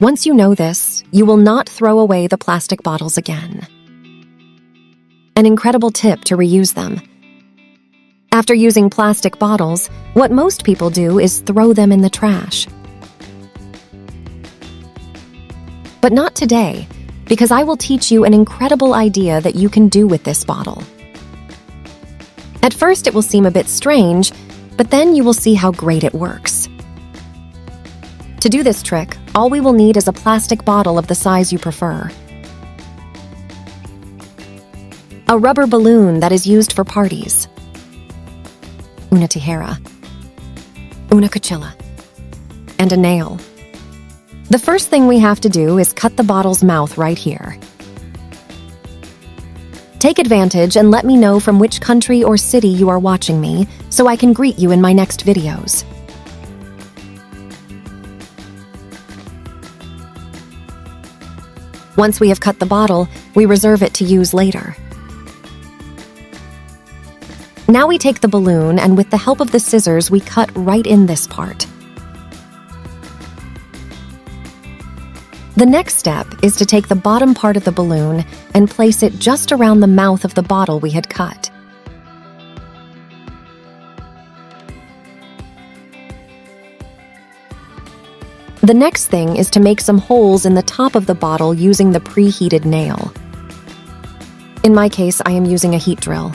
Once you know this, you will not throw away the plastic bottles again. An incredible tip to reuse them. After using plastic bottles, what most people do is throw them in the trash. But not today, because I will teach you an incredible idea that you can do with this bottle. At first, it will seem a bit strange, but then you will see how great it works. To do this trick, all we will need is a plastic bottle of the size you prefer. A rubber balloon that is used for parties. Una tijera. Una cuchilla. And a nail. The first thing we have to do is cut the bottle's mouth right here. Take advantage and let me know from which country or city you are watching me so I can greet you in my next videos. Once we have cut the bottle, we reserve it to use later. Now we take the balloon and with the help of the scissors, we cut right in this part. The next step is to take the bottom part of the balloon and place it just around the mouth of the bottle we had cut. The next thing is to make some holes in the top of the bottle using the preheated nail. In my case, I am using a heat drill.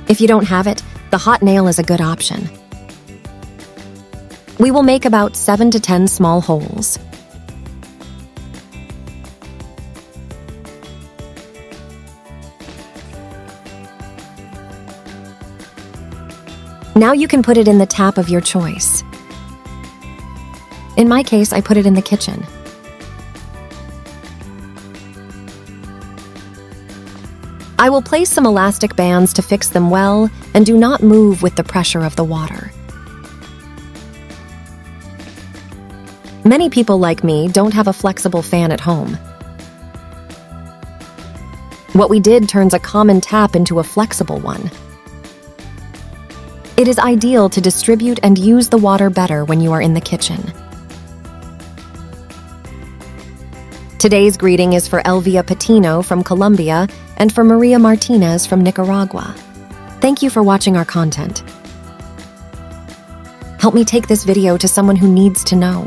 If you don't have it, the hot nail is a good option. We will make about 7 to 10 small holes. Now you can put it in the tap of your choice. In my case, I put it in the kitchen. I will place some elastic bands to fix them well and do not move with the pressure of the water. Many people like me don't have a flexible fan at home. What we did turns a common tap into a flexible one. It is ideal to distribute and use the water better when you are in the kitchen. Today's greeting is for Elvia Patino from Colombia and for Maria Martinez from Nicaragua. Thank you for watching our content. Help me take this video to someone who needs to know.